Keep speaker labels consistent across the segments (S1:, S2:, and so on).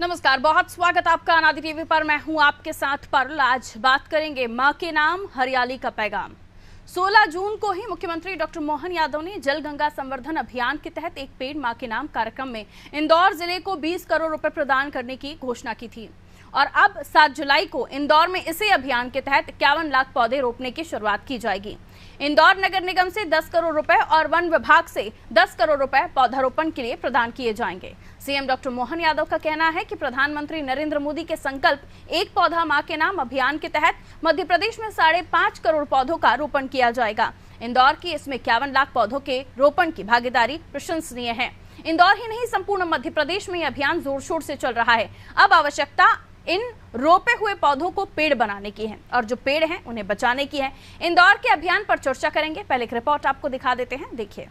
S1: नमस्कार, बहुत स्वागत आपका अनादि टीवी पर। मैं हूं आपके साथ परल। आज बात करेंगे मां के नाम हरियाली का पैगाम। 16 जून को ही मुख्यमंत्री डॉक्टर मोहन यादव ने जल गंगा संवर्धन अभियान के तहत एक पेड़ मां के नाम कार्यक्रम में इंदौर जिले को 20 करोड़ रुपए प्रदान करने की घोषणा की थी और अब 7 जुलाई को इंदौर में इसी अभियान के तहत 51 लाख पौधे रोपने की शुरुआत की जाएगी। इंदौर नगर निगम से 10 करोड़ रुपए और वन विभाग से 10 करोड़ रुपए पौधारोपण के लिए प्रदान किए जाएंगे। सीएम डॉक्टर मोहन यादव का कहना है कि प्रधानमंत्री नरेंद्र मोदी के संकल्प एक पौधा मां के नाम अभियान के तहत मध्य प्रदेश में 5.5 करोड़ पौधों का रोपण किया जाएगा। इंदौर की इसमें 51 लाख पौधों के रोपण की भागीदारी प्रशंसनीय है। इंदौर ही नहीं, संपूर्ण मध्य प्रदेश में यह अभियान जोर शोर से चल रहा है। अब आवश्यकता इन रोपे हुए पौधों को पेड़ बनाने की है और जो पेड़ हैं उन्हें बचाने की है। इंदौर के अभियान पर चर्चा करेंगे। पहले एक रिपोर्ट आपको दिखा देते हैं, देखिए।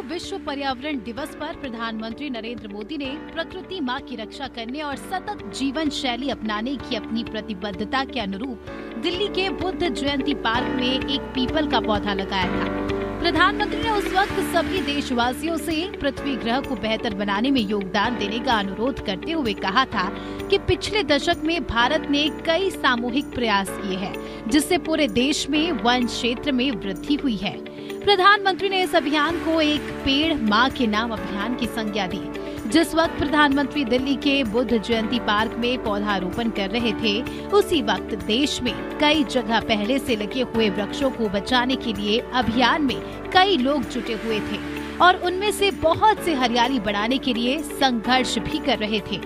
S2: विश्व पर्यावरण दिवस पर प्रधानमंत्री नरेंद्र मोदी ने प्रकृति मां की रक्षा करने और सतत जीवन शैली अपनाने की अपनी प्रतिबद्धता के अनुरूप दिल्ली के बुद्ध जयंती पार्क में एक पीपल का पौधा लगाया था। प्रधानमंत्री ने उस वक्त सभी देशवासियों से पृथ्वी ग्रह को बेहतर बनाने में योगदान देने का अनुरोध करते हुए कहा था कि पिछले दशक में भारत ने कई सामूहिक प्रयास किए हैं, जिससे पूरे देश में वन क्षेत्र में वृद्धि हुई है। प्रधानमंत्री ने इस अभियान को एक पेड़ मां के नाम अभियान की संज्ञा दी। जिस वक्त प्रधानमंत्री दिल्ली के बुद्ध जयंती पार्क में पौधारोपण कर रहे थे, उसी वक्त देश में कई जगह पहले से लगे हुए वृक्षों को बचाने के लिए अभियान में कई लोग जुटे हुए थे और उनमें से बहुत से हरियाली बढ़ाने के लिए संघर्ष भी कर रहे थे।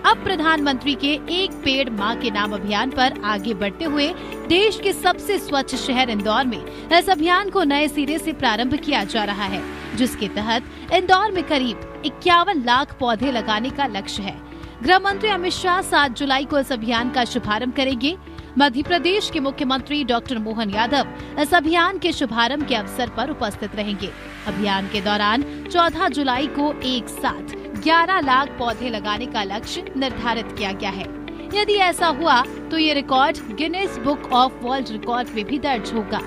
S2: अब प्रधानमंत्री के एक पेड़ मां के नाम अभियान पर आगे बढ़ते हुए देश के सबसे स्वच्छ शहर इंदौर में इस अभियान को नए सिरे से प्रारंभ किया जा रहा है, जिसके तहत इंदौर में करीब 51 लाख पौधे लगाने का लक्ष्य है। गृह मंत्री अमित शाह 7 जुलाई को इस अभियान का शुभारंभ करेंगे। मध्य प्रदेश के मुख्यमंत्री डॉक्टर मोहन यादव इस अभियान के शुभारंभ के अवसर पर उपस्थित रहेंगे। अभियान के दौरान 14 जुलाई को एक साथ 11 लाख पौधे लगाने का लक्ष्य निर्धारित किया गया है। यदि ऐसा हुआ तो ये record Guinness book of world record में भी दर्ज होगा।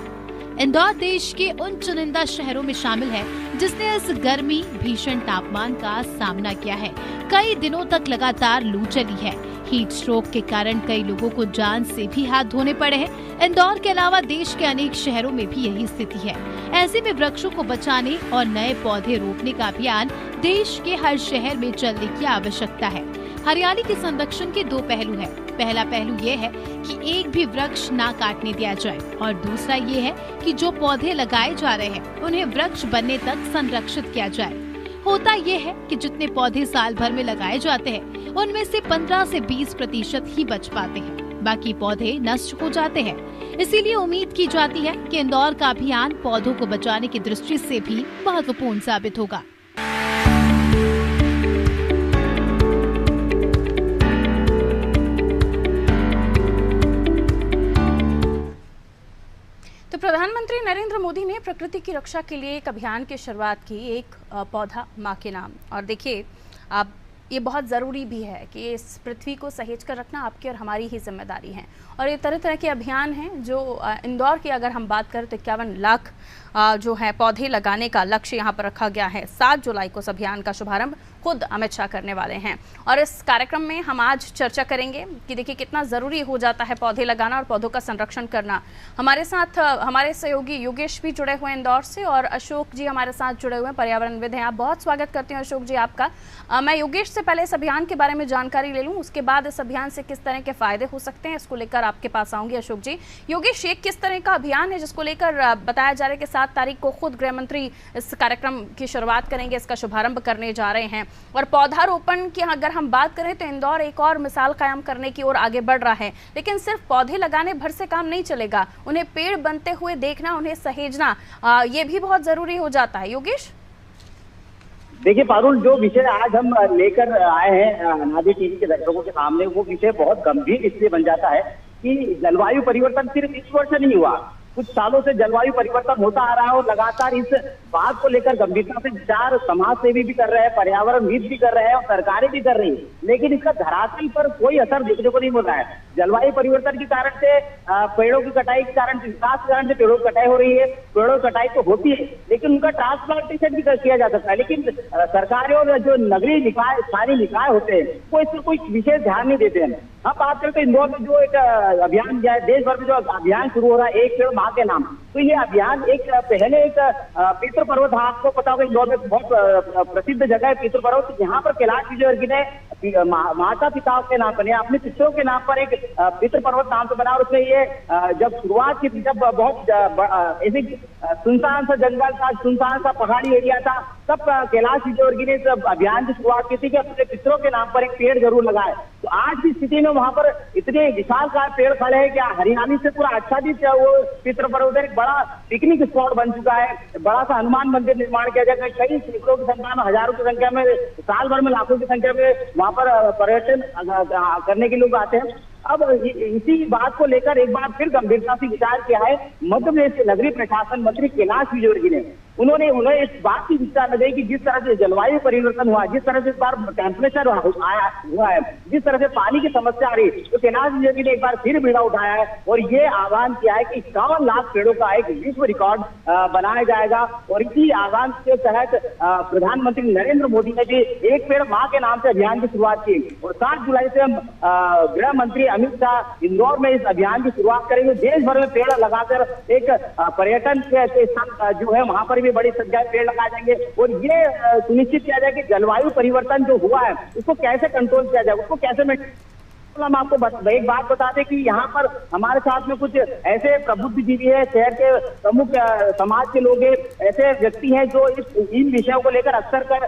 S2: इंदौर देश के उन चुनिंदा शहरों में शामिल है जिसने इस गर्मी भीषण तापमान का सामना किया है। कई दिनों तक लगातार लू चली है। हीट स्ट्रोक के कारण कई लोगों को जान से भी हाथ धोने पड़े हैं। इंदौर के अलावा देश के अनेक शहरों में भी यही स्थिति है। ऐसे में वृक्षों को बचाने और नए पौधे रोपने का अभियान देश के हर शहर में चलने की आवश्यकता है। हरियाली के संरक्षण के 2 पहलू हैं। पहला पहलू ये है कि एक भी वृक्ष ना काटने दिया जाए और दूसरा ये है कि जो पौधे लगाए जा रहे हैं उन्हें वृक्ष बनने तक संरक्षित किया जाए। होता ये है कि जितने पौधे साल भर में लगाए जाते हैं उनमें से 15 से 20% ही बच पाते हैं, बाकी पौधे नष्ट हो जाते हैं। इसीलिए उम्मीद की जाती है कि इंदौर का अभियान पौधों को बचाने की दृष्टि से भी महत्वपूर्ण साबित होगा।
S1: तो प्रधानमंत्री नरेंद्र मोदी ने प्रकृति की रक्षा के लिए एक अभियान की शुरुआत की, एक पौधा मां के नाम। और देखिए, अब ये बहुत ज़रूरी भी है कि इस पृथ्वी को सहेज कर रखना आपकी और हमारी ही जिम्मेदारी है। और ये तरह तरह के अभियान हैं जो इंदौर की अगर हम बात करें तो 51 लाख जो है पौधे लगाने का लक्ष्य यहाँ पर रखा गया है। 7 जुलाई को इस अभियान का शुभारंभ खुद अमित शाह करने वाले हैं और इस कार्यक्रम में हम आज चर्चा करेंगे कि देखिए कितना ज़रूरी हो जाता है पौधे लगाना और पौधों का संरक्षण करना। हमारे साथ हमारे सहयोगी योगेश भी जुड़े हुए हैं इंदौर से और अशोक जी हमारे साथ जुड़े हुए हैं, पर्यावरणविद हैं। आप बहुत स्वागत करती हूँ अशोक जी आपका। मैं योगेश से पहले इस अभियान के बारे में जानकारी ले लूँ, उसके बाद इस अभियान से किस तरह के फायदे हो सकते हैं इसको लेकर आपके पास आऊँगी। अशोक जी, योगेश, ये किस तरह का अभियान है जिसको लेकर बताया जा रहा है कि 7 तारीख को खुद गृह मंत्री इस कार्यक्रम की शुरुआत करेंगे, इसका शुभारंभ करने जा रहे हैं। और पौधारोपण की अगर हम बात करें तो इंदौर एक और मिसाल कायम करने की ओर आगे बढ़ रहा है, लेकिन सिर्फ पौधे लगाने भर से काम नहीं चलेगा, उन्हें पेड़ बनते हुए देखना, उन्हें सहेजना ये भी बहुत जरूरी हो जाता है। योगेश,
S3: देखिए पारुल, जो विषय आज हम लेकर आए हैं अनादि टीवी के दर्शकों के सामने, वो विषय बहुत गंभीर इसलिए बन जाता है कि जलवायु परिवर्तन सिर्फ इस वर्ष नहीं हुआ, कुछ सालों से जलवायु परिवर्तन होता आ रहा है और लगातार इस बात को लेकर गंभीरता से विचार समाज सेवी भी कर रहे हैं, पर्यावरणविद भी कर रहे हैं और सरकारें भी कर रही है, लेकिन इसका धरातल पर कोई असर देखने को नहीं मिल रहा है। जलवायु परिवर्तन के कारण से पेड़ों की कटाई के कारण, विकास के कारण से पेड़ों की कटाई हो रही है। पेड़ों की कटाई तो होती है, लेकिन उनका ट्रांसप्लांटेशन भी किया जा सकता है, लेकिन सरकारें और जो नगरीय निकाय, स्थानीय निकाय होते हैं, वो इस पर कोई विशेष ध्यान नहीं देते हैं। हम बात करते हैं इंदौर में जो एक अभियान देश भर में जो अभियान शुरू हो रहा है, एक पेड़ माँ के नाम, तो ये अभियान एक पहले एक पितृ पर्वत, आपको पता होगा इंदौर में बहुत प्रसिद्ध जगह है पितृ पर्वत, यहाँ पर कैलाश विजयवर्गीय ने माता पिता के नाम पर, अपने पितरों के नाम पर एक पितृ पर्वत नाम से बना। और उसमें ये जब शुरुआत की थी, जब बहुत ऐसे सुनसान सा जंगल था, सुनसान सा पहाड़ी एरिया था, तब कैलाश विजयवर्गीय ने इस अभियान की शुरुआत की थी कि अपने पितरों के नाम पर एक पेड़ जरूर लगाए। तो आज की स्थिति में वहां पर इतने विशालकाय पेड़ खड़े हैं कि हरियाली से पूरा आच्छादित वो पितृ पर्वत एक बड़ा पिकनिक स्पॉट बन चुका है। बड़ा सा हनुमान मंदिर निर्माण किया जाएगा, कई सैकड़ों की संख्या में, हजारों की संख्या में, साल भर में लाखों की संख्या में वहां पर पर्यटन करने के लोग आते हैं। अब इसी बात को लेकर एक बार फिर गंभीरता से विचार किया है मध्य प्रदेश के नगरीय प्रशासन मंत्री कैलाश विजयवर्गीय ने। उन्होंने इस बात की विचार लगाई कि जिस तरह से जलवायु परिवर्तन हुआ, जिस तरह से इस बार टेम्परेचर हुआ है, जिस तरह से पानी की समस्या आ रही है, तो कैलाश विजयवर्गीय ने एक बार फिर बीड़ा उठाया है और ये आह्वान किया है कि 51 लाख पेड़ों का एक विश्व रिकॉर्ड बनाया जाएगा। और इसी आह्वान के तहत प्रधानमंत्री नरेंद्र मोदी ने भी एक पेड़ माँ के नाम से अभियान की शुरुआत की और 7 जुलाई से गृह मंत्री अमित शाह इंदौर में इस अभियान की शुरुआत करेंगे। देश भर में पेड़ लगाकर एक पर्यटन के स्थान जो है वहां पर भी बड़ी संख्या में पेड़ लगाए जाएंगे और ये सुनिश्चित किया जाए कि जलवायु परिवर्तन जो हुआ है उसको कैसे कंट्रोल किया जाए, उसको कैसे हम आपको एक बात बता दें कि यहाँ पर हमारे साथ में कुछ ऐसे प्रबुद्धिजीवी है, शहर के प्रमुख समाज के लोग हैं, ऐसे व्यक्ति हैं जो इन विषयों को लेकर अक्सर कर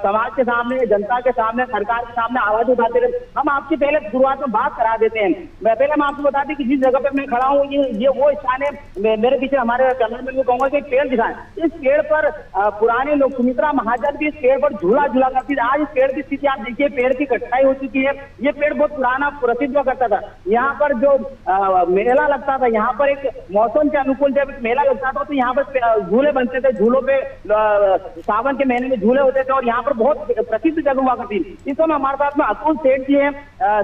S3: समाज के सामने, जनता के सामने, सरकार के सामने आवाज उठाते रहे। हम आपकी पहले शुरुआत में बात करा देते हैं। पहले मैं आपको बता दें कि जिस जगह पे मैं खड़ा हूँ ये वो स्थान है। मेरे पीछे हमारे कैमरामैन को कहूंगा कि एक पेड़ दिखाएं। इस पेड़ पर पुराने लोग, सुमित्रा महाजन भी इस पेड़ पर झूला झूला करती थी। आज इस पेड़ की स्थिति आप देखिए, पेड़ की कटाई हो चुकी है। ये पेड़ बहुत पुराना प्रसिद्ध हुआ करता था। यहाँ पर जो मेला लगता था, यहाँ पर एक मौसम के अनुकूल जब मेला लगता था तो यहाँ पर झूले बनते थे, झूलों पे सावन के महीने में झूले होते थे और यहाँ पर बहुत प्रसिद्ध जगह हुआ करती थी। इस समय हमारे साथ में अतुल सेठ जी हैं,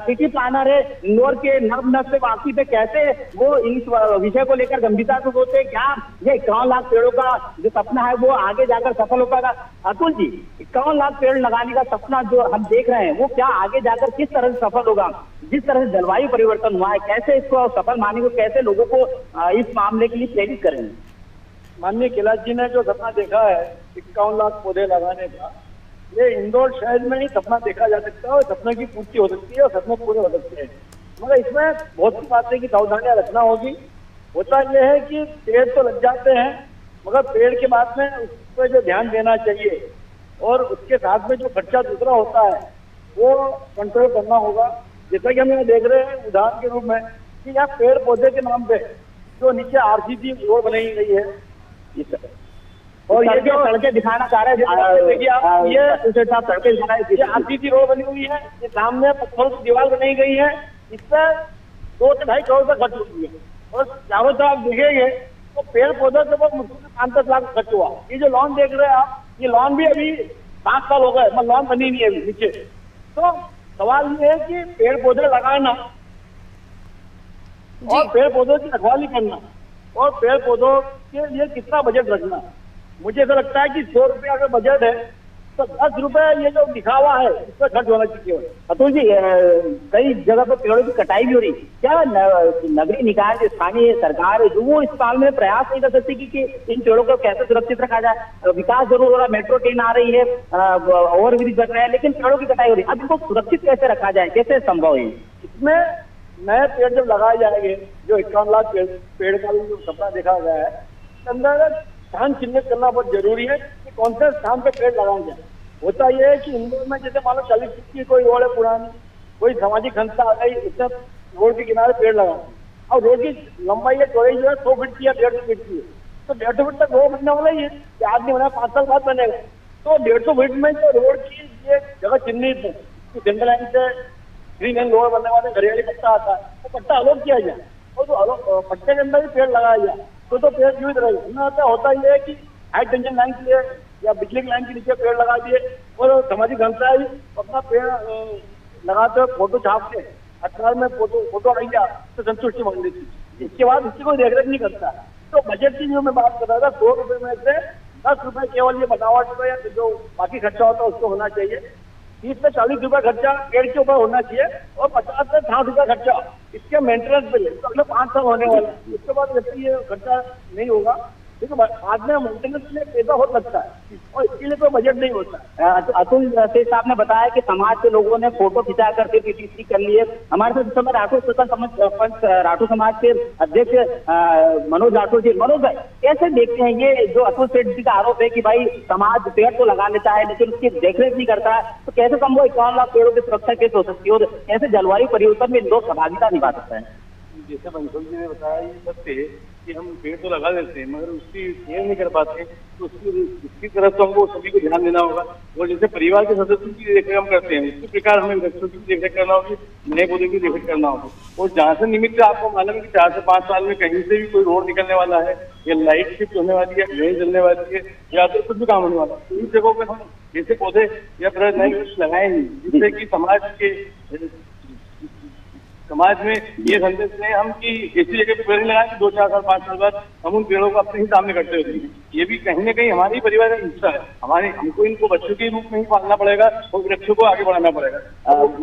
S3: सिटी प्लानर है, इंदौर के नर्मनस से वाकिफ है, कैसे वो इस विषय को लेकर गंभीरता से सोचते हैं। क्या ये 51 लाख पेड़ों का जो सपना है वो आगे जाकर सफल हो पाएगा? अतुल जी, 51 लाख पेड़ लगाने का सपना जो हम देख रहे हैं वो क्या आगे जाकर किस तरह से सफल होगा? जिस तरह से जलवायु परिवर्तन हुआ है, कैसे इसको सफल मानेंगे, कैसे लोगों को इस मामले के लिए प्रेरित करेंगे?
S4: माननीय कैलाश जी ने जो सपना देखा है 51 लाख पौधे लगाने का, ये इंदौर शहर में ही सपना देखा जा सकता है और सपने की पूर्ति हो सकती है और सपने पूरे हो सकते हैं। मगर इसमें बहुत सी बातें की सावधानियां रखना होगी। होता यह है कि पेड़ तो लग जाते हैं, मगर पेड़ के बाद में उस पर जो ध्यान देना चाहिए और उसके साथ में जो खर्चा दूसरा होता है वो कंट्रोल करना होगा। जैसा कि हम यहाँ देख रहे हैं उदाहरण के रूप में कि यहाँ पेड़ पौधे के नाम पे जो नीचे आरसीसी रोड बनाई गई है, और ये जो सड़कें दिखाना चाह रहे हैं, देखिए आप ये सड़कें दिखा रहे हैं, आरसीसी रोड बनी हुई है, ये सामने पत्थरों की दीवार बनाई गई है, इस पर 2 से 2.5 करोड़ तक खर्च हुई है। और चारों तरफ देखेंगे तो पेड़ पौधों से बहुत मुश्किल 5-10 लाख खर्च हुआ। ये जो लॉन देख रहे हैं आप, ये लॉन भी अभी 5 साल हो गए, मतलब लॉन बनी नहीं है अभी नीचे। तो सवाल ये है कि पेड़ पौधे लगाना और पेड़ पौधों की रखवाली करना और पेड़ पौधों के लिए कितना बजट रखना, मुझे ऐसा लगता है कि 100 रुपये अगर बजट है तो 10 रुपए ये जो दिखावा है इस पर खर्च होना चाहिए।
S3: अतुल जी, कई जगह पर पेड़ों की कटाई भी हो रही, क्या नगरीय निकाय, स्थानीय सरकार है जो वो इस साल में प्रयास नहीं कर सकती कि इन पेड़ों को कैसे सुरक्षित रखा जाए? विकास जरूर हो रहा, मेट्रो ट्रेन आ रही है, ओवरब्रिज बन रहे हैं, लेकिन पेड़ों की कटाई हो रही है। अब इनको सुरक्षित कैसे रखा जाए, कैसे संभव है?
S4: इसमें नए पेड़ जब लगाए जाएंगे, जो 51 लाख पेड़ का जो सपना देखा गया है, अंदर स्थान चिन्हित करना बहुत जरूरी है कि कौन से स्थान पे पेड़ लगाए जाए। होता यह है कि इंदौर में जैसे मान लो 40 फीट की कोई रोड है पुरानी, कोई सामाजिक संस्था आ गई, उसने रोड के किनारे पेड़ लगाए और रोड की लंबाई या चौड़ाई जो है 100 फीट की या 150 फीट की है, तो 150 फीट तक रोड बनने वाला ही है, आज नहीं बना 5 साल बाद बनेगा। तो 150 फीट में जो रोड की ये जगह चिन्हित है, जनरल लाइन से ग्रीन एंड रोड बनने वाले घरियाली पट्टा आता है, वो पट्टा अलॉट किया जाए और जो पट्टे के अंदर भी पेड़ लगाया जाए। तो पेड़ जीवित रहेगा। ना होता ये है कि हाई टेंशन लाइन के लिए या बिजली की लाइन के नीचे पेड़ लगा दिए और सामाजिक संस्थाएं अपना पेड़ लगाते हुए फोटो छाप के अखबार में फोटो आई गया तो संतुष्टि मांग लेती, इसके बाद इसकी कोई देखरेख नहीं करता। तो बजट की जो मैं बात कर रहा था, 100 रुपए में से 10 रुपए केवल ये बनावट का या जो बाकी खर्चा होता है उसको होना चाहिए। 30 से 40 रुपए खर्चा पेड़ के ऊपर होना चाहिए और 50 से 60 रुपए खर्चा इसके मेंटेनेंस पे तो अगले 5 साल होने वाला है। उसके बाद व्यक्ति ये खर्चा नहीं होगा, क्योंकि बाद में मेंटेनेंस में पैसा बहुत लगता है और इसके लिए कोई बजट नहीं होता।
S3: अतुल सेठ साहब ने बताया कि समाज के लोगों ने फोटो खिंचा करके पीटीसी कर लिए। हमारे साथ इस समय राठौर समाज के अध्यक्ष मनोज राठौर जी। मनोज भाई, कैसे देखते हैं ये जो अतुल सेठ जी का आरोप है कि भाई समाज पेड़ तो लगा लेता है लेकिन उसकी देखरेख नहीं करता है, तो कैसे संभव 51 लाख पेड़ों की सुरक्षा कैसे हो सकती है और कैसे जलवायु परिवर्तन में लोग सहभागिता निभा सकते हैं?
S4: जैसे बंसल जी ने बताया, ये सत्य है कि हम पेड़ तो लगा देते हैं मगर उसकी केयर नहीं कर पाते, तो उसकी तरफ तो हमको सभी को ध्यान देना होगा। और जैसे परिवार के सदस्यों की देखरेख हम करते हैं उसी प्रकार हमें वृक्षों की देखरेख करना होगी, नए पौधों की देखरेख करना होगा। और जहाँ से निमित्त आपको मालूम है कि 4 से 5 साल में कहीं से भी कोई रोड निकलने वाला है या लाइट शिफ्ट होने वाली है, ट्रेन चलने वाली है या तो कुछ भी काम होने वाला है, तो इन जगहों पर हम ऐसे पौधे या नए वृक्ष लगाएंगे जिससे कि समाज में ये संदेश दें हम कि ऐसी जगह पे पेड़ नहीं लगाए कि 2, 4 साल 5 साल बाद हम उन पेड़ों को अपने ही सामने करते होते हैं। ये भी कहीं ना कहीं हमारे परिवार का हिस्सा है, हमको इनको बच्चों के रूप में ही पालना पड़ेगा और वृक्षों को आगे बढ़ाना पड़ेगा।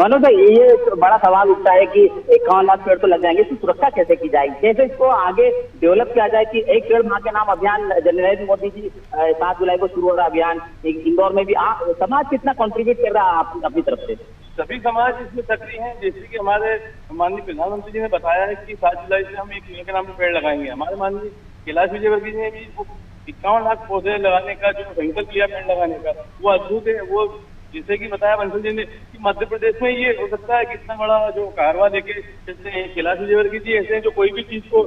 S3: मनोज भाई, ये बड़ा सवाल उठता है कि 51 लाख पेड़ तो लग जाएंगे, इसकी सुरक्षा कैसे की जाएगी, कैसे इसको आगे डेवलप किया जाए कि एक पेड़ मां के नाम अभियान नरेंद्र मोदी जी 7 जुलाई को शुरू हो रहा अभियान, इंदौर में भी समाज कितना कॉन्ट्रीब्यूट कर रहा है अपनी तरफ से?
S4: सभी समाज इसमें सक्रिय हैं। जैसे कि हमारे माननीय प्रधानमंत्री जी ने बताया है कि 7 जुलाई से हम एक पेड़ के नाम पे पेड़ लगाएंगे। हमारे माननीय कैलाश विजयवर्गीय जी ने भी 51 लाख पौधे लगाने का जो संकल्प लिया पेड़ लगाने का, वो अद्भुत है। वो जैसे कि बताया बंसल जी ने कि मध्य प्रदेश में ये हो सकता है कि इतना बड़ा जो कारवा लेके चलते हैं कैलाश विजयवर्गीय जी, ऐसे हैं जो कोई भी चीज को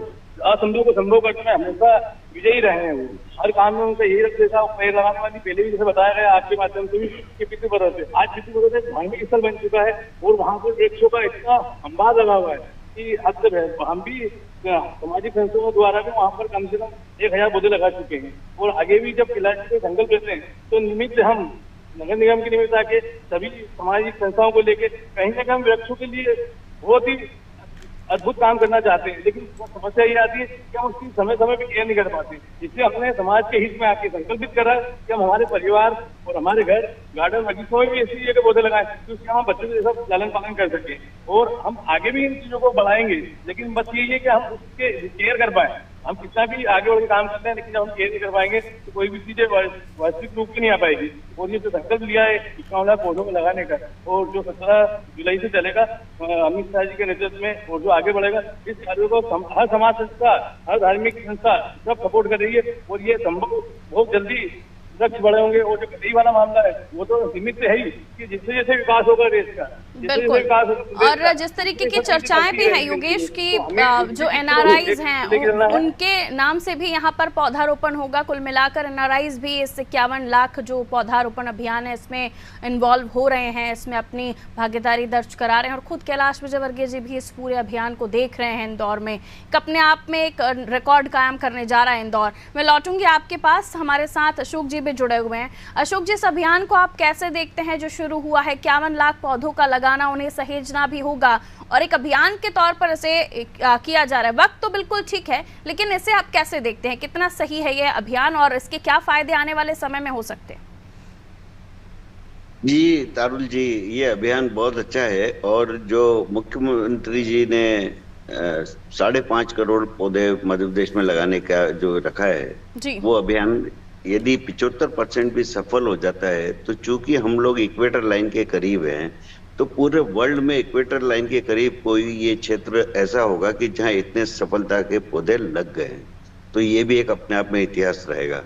S4: असंभव को संभव करने में हमेशा विजयी रहे हैं। वो हर काम में उनका यही रखते था। पेड़ लगाने वाली पहले भी जैसे बताया गया आपके माध्यम से भी कि पितृ पर्वत है, आज पितृ पर्वत एक धार्मिक स्थल बन चुका है और वहाँ पर 100 का इतना अंबार लगा हुआ है कि हद तक है। हम भी सामाजिक संस्थाओं द्वारा भी वहाँ पर कम से कम 1000 पौधे लगा चुके हैं और आगे भी जब कैलाश के संकल्प लेते हैं तो निमित्त हम नगर निगम के निमित्त आके सभी सामाजिक संस्थाओं को लेके कहीं ना कहीं वृक्षों के लिए बहुत ही अद्भुत काम करना चाहते हैं, लेकिन समस्या ये आती है कि हम उसकी समय समय पर केयर नहीं कर पाते। इसलिए हमने समाज के हित में आके संकल्पित करा कि हम हमारे परिवार और हमारे घर गार्डन बगीचों में भी ऐसी जगह पौधे लगाएं कि उसके हम बच्चों के जैसा लालन पालन कर सकें और हम आगे भी इन चीजों को बढ़ाएंगे। लेकिन बस यही है कि हम उसके केयर कर पाए। हम कितना भी आगे बढ़ के काम करते हैं लेकिन जब हम केयर नहीं कर पाएंगे तो कोई भी चीजें वास्तविक रूप की नहीं आ पाएगी। और ये जो संकल्प लिया है 51 लाख पौधों को लगाने का और जो 17 जुलाई से चलेगा अमित शाह जी के नेतृत्व में और जो आगे बढ़ेगा, इस कार्य को हर समाज संस्था, हर धार्मिक संस्था सब सपोर्ट कर रही है और ये संभव बहुत जल्दी वृक्ष बड़े होंगे। और जो कई वाला मामला है वो तो सीमित है ही कि जिससे जैसे विकास होगा देश का,
S1: बिल्कुल। और जिस तरीके की चर्चाएं भी हैं योगेश की जो NRIs हैं उनके नाम से भी यहाँ पर पौधारोपण होगा। कुल मिलाकर NRIs भी इस 51 लाख जो पौधारोपण अभियान है इसमें इन्वॉल्व हो रहे हैं, इसमें अपनी भागीदारी दर्ज करा रहे हैं और खुद कैलाश विजयवर्गीय जी भी इस पूरे अभियान को देख रहे हैं इंदौर में। अपने आप में एक रिकॉर्ड कायम करने जा रहा है इंदौर। मैं लौटूंगी आपके पास, हमारे साथ अशोक जी भी जुड़े हुए हैं। अशोक जी, इस अभियान को आप कैसे देखते हैं जो शुरू हुआ है? 51 लाख पौधों का लगाना, उन्हें सहेजना भी होगा और एक अभियान के तौर पर इसे किया जा रहा है। वक्त तो बिल्कुल ठीक है, लेकिन इसे आप कैसे देखते हैं? कितना सही है ये अभियान और इसके क्या फायदे आने वाले समय में हो सकते हैं?
S5: जी तारुल जी, ये अभियान बहुत अच्छा है और जो मुख्यमंत्री जी ने 5.5 करोड़ पौधे मध्य प्रदेश में लगाने का जो रखा है जी, वो अभियान यदि 75% भी सफल हो जाता है तो चूंकि हम लोग इक्वेटर लाइन के करीब हैं तो पूरे वर्ल्ड में इक्वेटर लाइन के करीब कोई ये क्षेत्र ऐसा होगा कि जहां इतने सफलता के पौधे लग गए हैं। तो ये भी एक अपने आप में इतिहास रहेगा।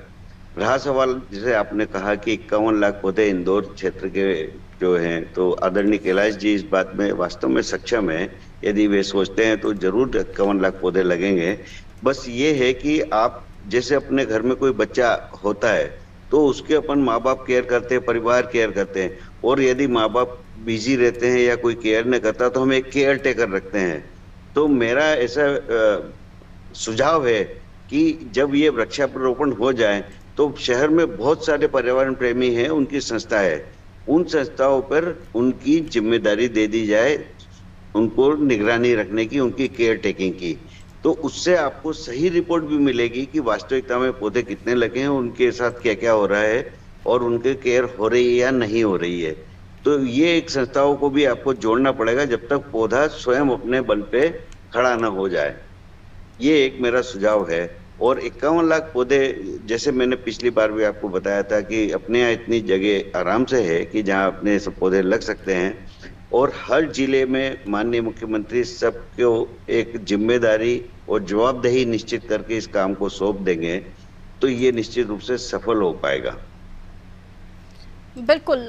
S5: रहा सवाल, जैसे आपने कहा कि 51 लाख पौधे इंदौर क्षेत्र के जो हैं, तो आदरणीय कैलाश जी इस बात में वास्तव में सक्षम है। यदि वे सोचते हैं तो जरूर 51 लाख पौधे लगेंगे। बस ये है कि आप जैसे अपने घर में कोई बच्चा होता है तो उसके अपन माँ बाप केयर करते हैं, परिवार केयर करते हैं, और यदि माँ बाप बिजी रहते हैं या कोई केयर नहीं करता तो हम एक केयर टेकर रखते हैं। तो मेरा ऐसा सुझाव है कि जब ये वृक्षारोपण हो जाए तो शहर में बहुत सारे पर्यावरण प्रेमी हैं, उनकी संस्था है, उन संस्थाओं पर उनकी जिम्मेदारी दे दी जाए, उनको निगरानी रखने की, उनकी केयर टेकिंग की। तो उससे आपको सही रिपोर्ट भी मिलेगी कि वास्तविकता में पौधे कितने लगे हैं, उनके साथ क्या क्या हो रहा है और उनके केयर हो रही है या नहीं हो रही है। तो ये एक संस्थाओं को भी आपको जोड़ना पड़ेगा जब तक पौधा स्वयं अपने बल पे खड़ा ना हो जाए। ये एक मेरा सुझाव है। और 51 लाख पौधे, जैसे मैंने पिछली बार भी आपको बताया था कि अपने यहाँ इतनी जगह आराम से है कि जहाँ अपने सब पौधे लग सकते हैं, और हर जिले में माननीय मुख्यमंत्री सबको एक जिम्मेदारी और जवाबदेही निश्चित करके इस काम को सौंप देंगे तो ये निश्चित रूप से सफल हो पाएगा।
S1: बिल्कुल,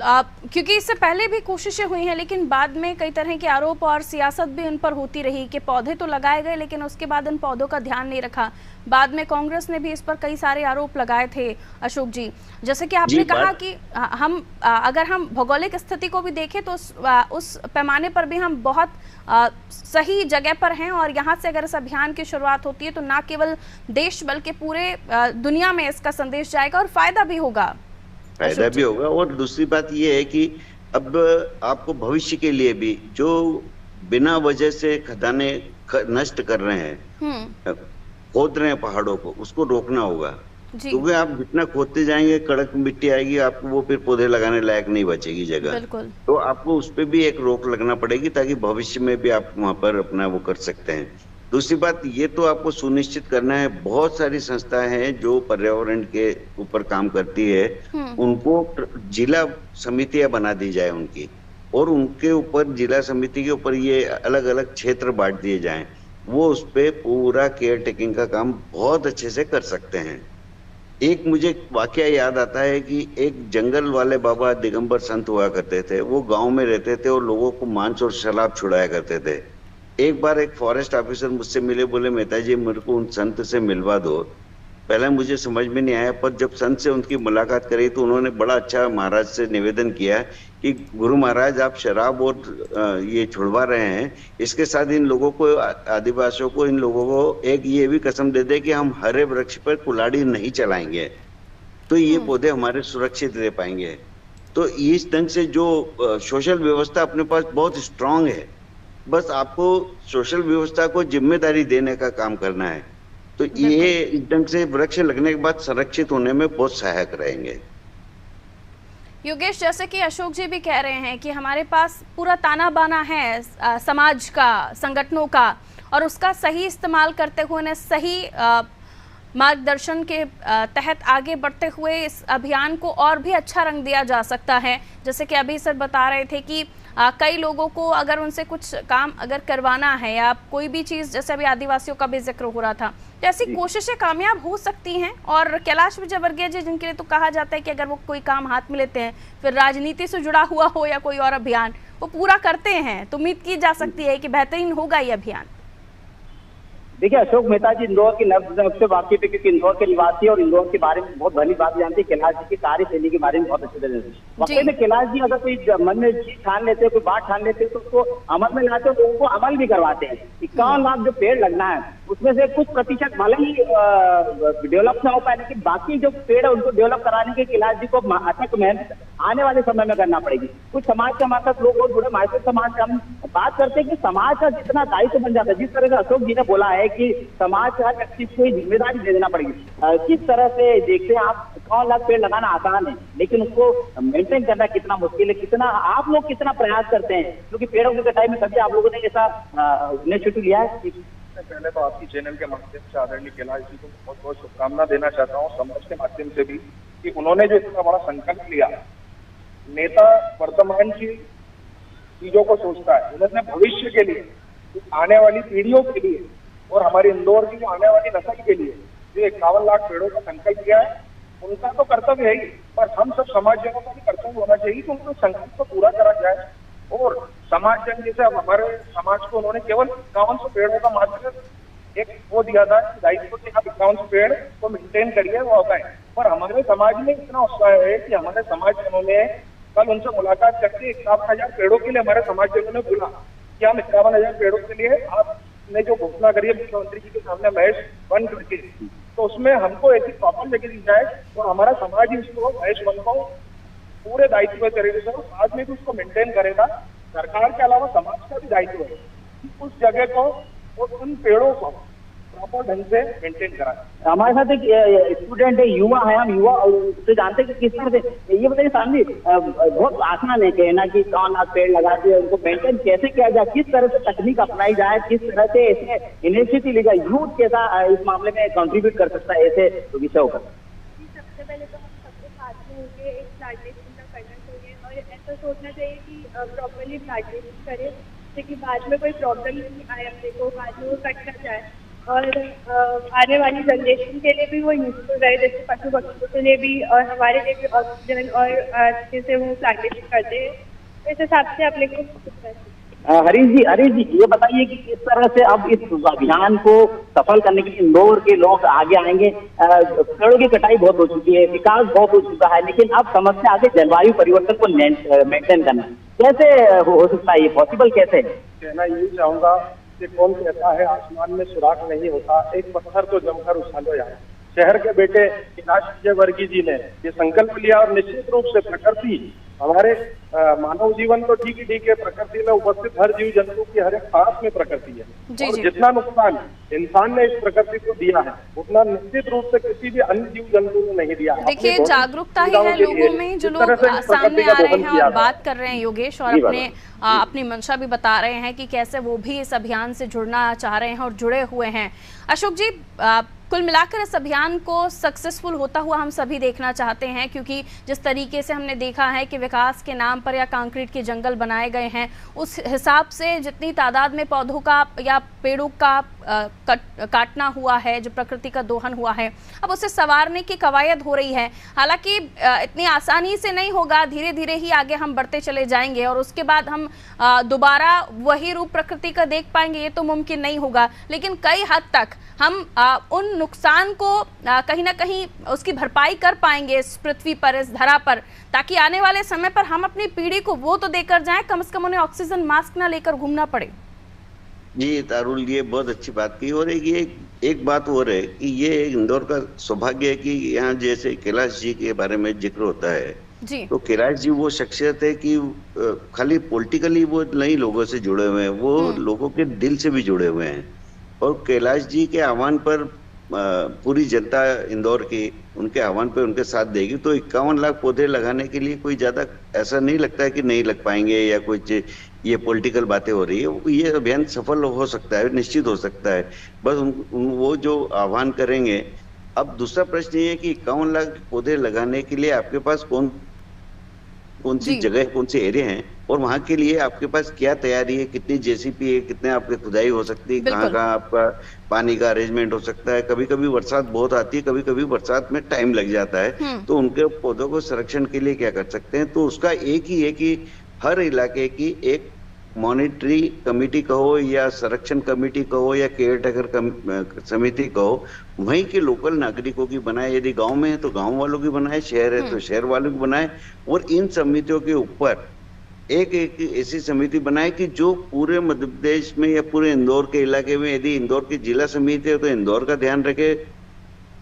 S1: क्योंकि इससे पहले भी कोशिशें हुई हैं लेकिन बाद में कई तरह के आरोप और सियासत भी इन पर होती रही कि पौधे तो लगाए गए लेकिन उसके बाद इन पौधों का ध्यान नहीं रखा। बाद में कांग्रेस ने भी इस पर कई सारे आरोप लगाए थे अशोक जी। जैसे कि आपने कहा कि हम अगर हम भौगोलिक स्थिति को भी देखें तो उस पैमाने पर भी हम बहुत सही जगह पर हैं, और यहाँ से अगर इस अभियान की शुरुआत होती है तो ना केवल देश बल्कि पूरे दुनिया में इसका संदेश जाएगा और फायदा भी होगा।
S5: और दूसरी बात ये है कि अब आपको भविष्य के लिए भी जो बिना वजह से खदाने नष्ट कर रहे हैं, खोद रहे हैं पहाड़ों को, उसको रोकना होगा। क्योंकि आप जितना खोदते जाएंगे कड़क मिट्टी आएगी, आपको वो फिर पौधे लगाने लायक नहीं बचेगी जगह। तो आपको उस पर भी एक रोक लगना पड़ेगी ताकि भविष्य में भी आप वहां पर अपना वो कर सकते हैं। दूसरी बात ये तो आपको सुनिश्चित करना है, बहुत सारी संस्थाएं हैं जो पर्यावरण के ऊपर काम करती है, उनको जिला समितियां बना दी जाए उनकी, और उनके ऊपर जिला समिति के ऊपर ये अलग अलग क्षेत्र बांट दिए जाएं, वो उस पे पूरा केयर टेकिंग का काम बहुत अच्छे से कर सकते हैं। एक मुझे वाकया याद आता है कि एक जंगल वाले बाबा दिगंबर संत हुआ करते थे, वो गांव में रहते थे और लोगों को मांस और शराब छुड़ाया करते थे। एक बार एक फॉरेस्ट ऑफिसर मुझसे मिले, बोले मेहता जी मेरे को उन संत से मिलवा दो। पहले मुझे समझ में नहीं आया, पर जब संत से उनकी मुलाकात करी तो उन्होंने बड़ा अच्छा महाराज से निवेदन किया कि गुरु महाराज आप शराब और ये छुड़वा रहे हैं, इसके साथ इन लोगों को, आदिवासियों को, इन लोगों को एक ये भी कसम दे दे कि हम हरे वृक्ष पर कुल्हाड़ी नहीं चलाएंगे, तो ये पौधे हमारे सुरक्षित रह पाएंगे। तो इस ढंग से जो सोशल व्यवस्था अपने पास बहुत स्ट्रांग है, बस आपको सोशल व्यवस्था को जिम्मेदारी देने का काम करना है, तो ये इस ढंग से वृक्ष लगने के बाद संरक्षित होने में बहुत सहायक रहेंगे।
S1: योगेश, जैसे कि अशोक जी भी कह रहे हैं कि हमारे पास पूरा ताना बाना है समाज का, संगठनों का, और उसका सही इस्तेमाल करते हुए उन्हें सही मार्गदर्शन के तहत आगे बढ़ते हुए इस अभियान को और भी अच्छा रंग दिया जा सकता है। जैसे कि अभी सर बता रहे थे कि कई लोगों को अगर उनसे कुछ काम अगर करवाना है या कोई भी चीज़, जैसे अभी आदिवासियों का भी जिक्र हो रहा था, तो ऐसी कोशिशें कामयाब हो सकती हैं। और कैलाश विजयवर्गीय जी, जिनके लिए तो कहा जाता है कि अगर वो कोई काम हाथ में लेते हैं, फिर राजनीति से जुड़ा हुआ हो या कोई और अभियान, वो पूरा करते हैं, तो उम्मीद की जा सकती है कि बेहतरीन होगा ये अभियान।
S3: देखिए अशोक मेहता जी इंदौर की नब्ज से वाकिफ है, क्योंकि इंदौर के निवासी और इंदौर के बारे में बहुत भली बात जानते हैं। कैलाश जी की कार्यशैली के बारे में बहुत अच्छे तरह से वाकई में कैलाश जी अगर कोई मन में चीज ठान लेते हैं, कोई बात ठान लेते हैं, तो उसको अमल में लाते हैं, लोगों को अमल भी करवाते हैं। 51 लाख जो पेड़ लगना है उसमें से कुछ प्रतिशत भले ही डेवलप ना हो पाए, लेकिन बाकी जो पेड़ है उनको डेवलप कराने के कैलाश जी को अथक मेहनत आने वाले समय में करना पड़ेगी। कुछ समाज के हमारे साथ लोग जुड़े, माइक्रो समाज का हम बात करते हैं कि समाज का जितना दायित्व बन जाता है, जिस तरह से अशोक जी ने बोला है कि समाज का हर व्यक्ति को जिम्मेदारी दे देना पड़ेगी। किस तरह से देखते हैं आप, 51 लाख पेड़ लगाना आसान है लेकिन उसको मेंटेन करना कितना मुश्किल है, कितना आप लोग कितना प्रयास करते हैं, क्योंकि पेड़ों की कटाई में कभी आप लोगों ने ऐसा इनिशिएटिव लिया है?
S4: पहले तो आपकी चैनल के माध्यम से आदरणीय कैलाश जी को बहुत बहुत शुभकामना देना चाहता हूँ, समाज के माध्यम से भी, कि उन्होंने जो इतना बड़ा संकल्प लिया। नेता वर्तमान की चीजों को सोचता है, उन्होंने भविष्य के लिए, आने वाली पीढ़ियों के लिए और हमारे इंदौर की जो आने वाली नस्ल के लिए जो 51 लाख पेड़ों का संकल्प लिया है, उनका तो कर्तव्य है ही, पर हम सब समाजजनों का भी कर्तव्य होना चाहिए कि उनको संकल्प को पूरा करा जाए। और समाज जन जैसे अब हमारे समाज को उन्होंने केवल 5100 पेड़ों का मात्र एक वो दिया था, दायित्व कि आप 5100 पेड़ को मेंटेन करिए, वो होता है। पर हमारे समाज में इतना उत्साह है कि हमारे समाजजनों ने कल उनसे मुलाकात करके 51,000 पेड़ों के लिए हमारे समाजजनों ने बोला कि हम 51,000 पेड़ों के लिए आपने जो घोषणा करी है मुख्यमंत्री जी के सामने महज वन करके, तो उसमें हमको ऐसी प्रॉपर जगह दी जाए और हमारा समाज ही उसको भैंस को पूरे दायित्व करेगा सर, समाज में भी उसको मेंटेन करेगा। सरकार के अलावा समाज का भी दायित्व है कि उस जगह को और उन पेड़ों को प्रॉपर ढंग से मेंटेन करा।
S3: हमारे साथ एक स्टूडेंट है, युवा है, हम युवा से जानते हैं कि किस तरह से ये बताइए सामने बहुत आसान है कहना कि कौन आप पेड़ लगा दिए, उनको मेंटेन कैसे किया जाए, किस तरह से तकनीक अपनाई जाए, किस तरह से ऐसे इनिशिएटिव ली जाए, यूथ कैसा इस मामले में कंट्रीब्यूट कर सकता है ऐसे विषयों पर?
S6: सबसे पहले तो हम सबके साथ में होकर एक प्लांटेशन का करना चाहिए और ऐसा सोचना चाहिए कि प्रॉपरली प्लांटेशन करें ताकि बाद में कोई प्रॉब्लम नहीं आए अपने को, बाद में वो कट ना जाए और आने वाली जनरेशन के लिए भी वो यूजफुल रहे, जैसे पशु पक्षियों के लिए भी और हमारे लिए भी ऑक्सीजन और जैसे वो प्लांटेशन करते हैं तो इस हिसाब से अपने को।
S3: हरीश जी ये बताइए कि किस तरह से अब इस अभियान को सफल करने के लिए इंदौर के लोग आगे आएंगे? पेड़ों की कटाई बहुत हो चुकी है, विकास बहुत हो चुका है, लेकिन अब समस्या आगे जलवायु परिवर्तन को मेंटेन करना कैसे हो सकता है, ये पॉसिबल कैसे?
S4: कहना यही चाहूंगा कि कौन कहता है आसमान में सुराख नहीं होता, एक पत्थर को जमकर उछालो यार। शहर के बेटे कैलाश विजयवर्गीय जी ने ये संकल्प लिया और निश्चित रूप से प्रकृति हमारे मानव जीवन तो ठीक है, प्रकृति में उपस्थित हर जीव जंतु की हर एक सांस में प्रकृति है और जितना नुकसान इंसान ने इस प्रकृति को दिया है उतना निश्चित रूप से किसी भी अन्य जीव जंतु ने नहीं दिया।
S1: देखिए जागरूकता ही है लोगों में, जो लोग सामने आ रहे हैं और बात कर रहे हैं योगेश, और अपनी मंशा भी बता रहे हैं कि कैसे वो भी इस अभियान से जुड़ना चाह रहे हैं और जुड़े हुए हैं। अशोक जी, कुल मिलाकर इस अभियान को सक्सेसफुल होता हुआ हम सभी देखना चाहते हैं, क्योंकि जिस तरीके से हमने देखा है कि विकास के नाम पर या कंक्रीट के जंगल बनाए गए हैं, उस हिसाब से जितनी तादाद में पौधों का या पेड़ों का काटना हुआ है, जो प्रकृति का दोहन हुआ है, अब उसे संवारने की कवायद हो रही है। हालांकि इतनी आसानी से नहीं होगा, धीरे धीरे ही आगे हम बढ़ते चले जाएंगे और उसके बाद हम दोबारा वही रूप प्रकृति का देख पाएंगे, ये तो मुमकिन नहीं होगा, लेकिन कई हद तक हम उन नुकसान को कहीं ना कहीं उसकी भरपाई कर पाएंगे इस पृथ्वी पर, इस धरा पर, ताकि आने वाले समय पर हम अपनी पीढ़ी को वो तो देकर जाएं, कम से कम उन्हें ऑक्सीजन मास्क ना लेकर घूमना पड़े।
S5: जी तारुल, ये बहुत अच्छी बात की। और एक बात और है कि ये इंदौर का सौभाग्य है कि यहाँ जैसे कैलाश जी के बारे में जिक्र होता है जी। तो कैलाश जी वो शख्सियत है कि खाली पॉलिटिकली वो नई लोगों से जुड़े हुए हैं, वो लोगों के दिल से भी जुड़े हुए हैं। और कैलाश जी के आह्वान पर पूरी जनता इंदौर की उनके आह्वान पे उनके साथ देगी, तो 51 लाख पौधे लगाने के लिए कोई ज्यादा ऐसा नहीं लगता है कि नहीं लग पाएंगे या कुछ ये पॉलिटिकल बातें हो रही है। ये अभियान सफल हो सकता है, निश्चित हो सकता है, बस वो जो आह्वान करेंगे। अब दूसरा प्रश्न ये है कि 51 लाख पौधे लगाने के लिए आपके पास कौन सी जगह, कौन से एरिया हैं और वहां के लिए आपके पास क्या तैयारी है, कितनी जेसीपी है, कितने आपकी खुदाई हो सकती है, कहाँ आपका पानी का अरेंजमेंट हो सकता है। कभी कभी बरसात बहुत आती है, कभी कभी बरसात में टाइम लग जाता है, तो उनके पौधों को संरक्षण के लिए क्या कर सकते हैं। तो उसका एक ही है कि हर इलाके की एक मॉनिटरी कमेटी कहो या संरक्षण कमेटी कहो या केयर टेकर समिति कहो, वहीं के लोकल नागरिकों की बनाए। यदि गांव में है तो गांव वालों की बनाए, शहर है तो शहर वालों की बनाए। और इन समितियों के ऊपर एक ऐसी समिति बनाए कि जो पूरे मध्य प्रदेश में या पूरे इंदौर के इलाके में, यदि इंदौर की जिला समिति है तो इंदौर का ध्यान रखे,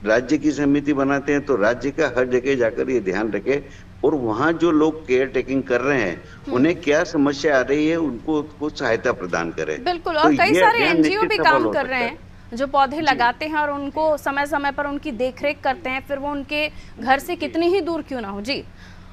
S5: राज्य की समिति बनाते हैं तो राज्य का हर जगह जाकर ये ध्यान रखे और वहाँ जो लोग केयर टेकिंग कर रहे हैं उन्हें क्या समस्या आ रही है उनको सहायता प्रदान करें।
S1: बिल्कुल, और कई सारे एनजीओ भी काम कर रहे हैं जो पौधे लगाते हैं और उनको समय समय पर उनकी देखरेख करते हैं, फिर वो उनके घर से कितनी ही दूर क्यों ना हो। जी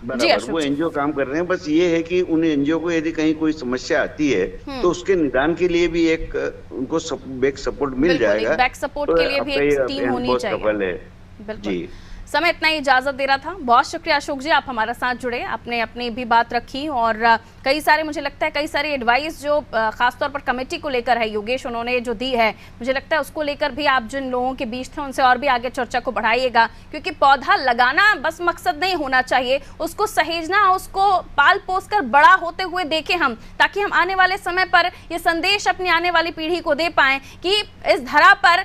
S5: वो एनजीओ काम कर रहे हैं। बस ये है कि उन एनजीओ को यदि कहीं कोई समस्या आती है तो उसके निदान के लिए भी एक उनको बैक सपोर्ट मिल जाएगा।
S1: बैक सपोर्ट के लिए भी एक टीम होनी चाहिए। बिल्कुल, समय इतना ही इजाजत दे रहा था। बहुत शुक्रिया अशोक जी, आप हमारे साथ जुड़े, आपने अपनी भी बात रखी और कई सारे, मुझे लगता है कई सारी एडवाइस जो खासतौर पर कमेटी को लेकर है योगेश उन्होंने जो दी है, मुझे लगता है उसको लेकर भी आप जिन लोगों के बीच थे उनसे और भी आगे चर्चा को बढ़ाइएगा, क्योंकि पौधा लगाना बस मकसद नहीं होना चाहिए, उसको सहेजना, उसको पाल पोस कर बड़ा होते हुए देखें हम, ताकि हम आने वाले समय पर ये संदेश अपनी आने वाली पीढ़ी को दे पाएं कि इस धरा पर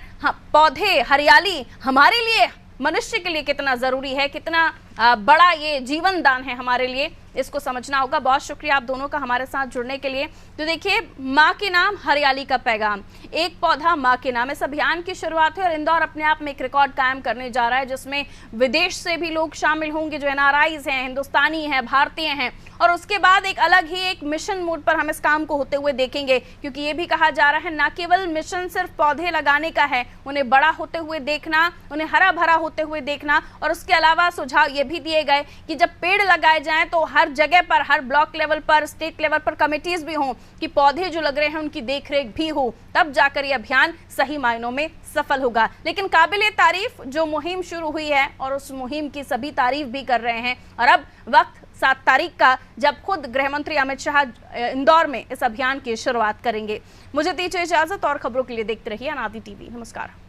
S1: पौधे, हरियाली हमारे लिए, मनुष्य के लिए कितना जरूरी है, कितना बड़ा ये जीवन दान है हमारे लिए। इसको समझना होगा। बहुत शुक्रिया आप दोनों का हमारे साथ जुड़ने के लिए। तो देखिए, माँ के नाम हरियाली का पैगाम, एक पौधा माँ के नाम, इस अभियान की शुरुआत है और इंदौर अपने आप में एक रिकॉर्ड कायम करने जा रहा है, जिसमें विदेश से भी लोग शामिल होंगे, जो NRIs हैं, हिंदुस्तानी हैं, भारतीय हैं। और उसके बाद एक अलग ही एक मिशन मोड पर हम इस काम को होते हुए देखेंगे, क्योंकि ये भी कहा जा रहा है ना केवल मिशन सिर्फ पौधे लगाने का है, उन्हें बड़ा होते हुए देखना, उन्हें हरा भरा होते हुए देखना। और उसके अलावा सुझाव ये भी दिए गए कि जब पेड़ लगाए जाएं तो हर जगह पर, हर ब्लॉक लेवल पर, स्टेट लेवल पर कमिटीज भी हों कि पौधे जो लग रहे हैं उनकी देखरेख भी हो, तब जाकर ये अभियान सही मायनों में सफल होगा। लेकिन काबिले तारीफ जो मुहिम शुरू हुई है और उस मुहिम की सभी तारीफ भी कर रहे हैं। और अब वक्त 7 तारीख का, जब खुद गृह मंत्री अमित शाह इंदौर में इस अभियान की शुरुआत करेंगे। मुझे दीजिए इजाजत और खबरों के लिए देखते रहिए अनादि टीवी। नमस्कार।